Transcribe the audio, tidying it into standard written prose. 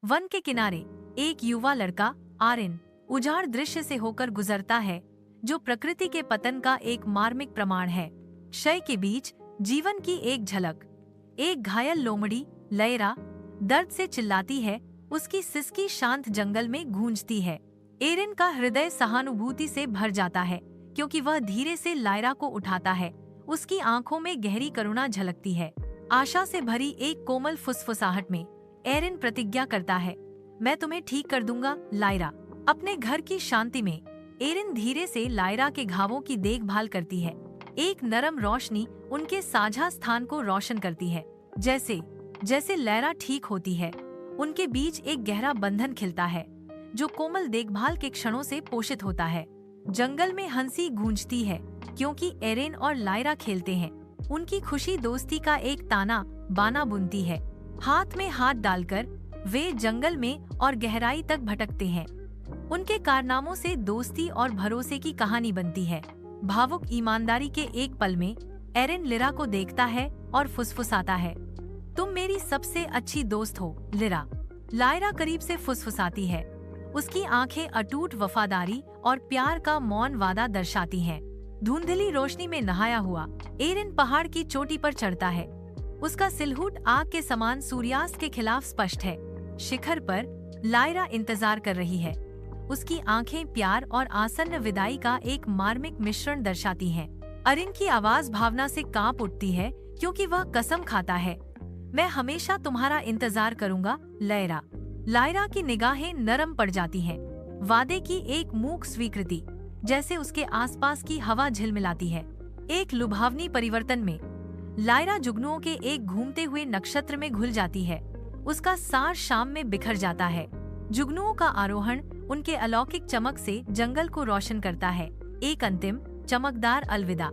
One के किनारे एक युवा लड़का आर्यन उजाड़ दृश्य से होकर गुजरता है, जो प्रकृति के पतन का एक मार्मिक प्रमाण है। क्षय के बीच जीवन की एक झलक। एक घायल लोमड़ी लयरा दर्द से चिल्लाती है, उसकी सिसकी शांत जंगल में गूंजती है। एरिन का हृदय सहानुभूति से भर जाता है, क्योंकि वह धीरे से लायरा को उठाता है। उसकी आंखों में गहरी करुणा झलकती है। आशा से भरी एक कोमल फुसफुसाहट में एरिन प्रतिज्ञा करता है, मैं तुम्हें ठीक कर दूंगा लायरा। अपने घर की शांति में एरिन धीरे से लायरा के घावों की देखभाल करती है। एक नरम रोशनी उनके साझा स्थान को रोशन करती है। जैसे जैसे लायरा ठीक होती है, उनके बीच एक गहरा बंधन खिलता है, जो कोमल देखभाल के क्षणों से पोषित होता है। जंगल में हंसी गूंजती है, क्योंकि एरिन और लायरा खेलते हैं। उनकी खुशी दोस्ती का एक ताना बाना बुनती है। हाथ में हाथ डालकर वे जंगल में और गहराई तक भटकते हैं। उनके कारनामों से दोस्ती और भरोसे की कहानी बनती है। भावुक ईमानदारी के एक पल में एरिन लिरा को देखता है और फुसफुसाता है, तुम मेरी सबसे अच्छी दोस्त हो लिरा। लायरा करीब से फुसफुसाती है। उसकी आंखें अटूट वफादारी और प्यार का मौन वादा दर्शाती हैं। धुंधली रोशनी में नहाया हुआ एरिन पहाड़ की चोटी पर चढ़ता है। उसका सिलहूट आग के समान सूर्यास्त के खिलाफ स्पष्ट है। शिखर पर लायरा इंतजार कर रही है। उसकी आंखें प्यार और आसन्न विदाई का एक मार्मिक मिश्रण दर्शाती हैं। एरिन की आवाज भावना से कांप उठती है, क्योंकि वह कसम खाता है, मैं हमेशा तुम्हारा इंतजार करूंगा लायरा। लायरा की निगाहें नरम पड़ जाती हैं। वादे की एक मूक स्वीकृति जैसे उसके आसपास की हवा झिलमिलाती है। एक लुभावनी परिवर्तन में लायरा जुगनुओं के एक घूमते हुए नक्षत्र में घुल जाती है। उसका सार शाम में बिखर जाता है। जुगनुओं का आरोहण उनके अलौकिक चमक से जंगल को रोशन करता है। एक अंतिम चमकदार अलविदा।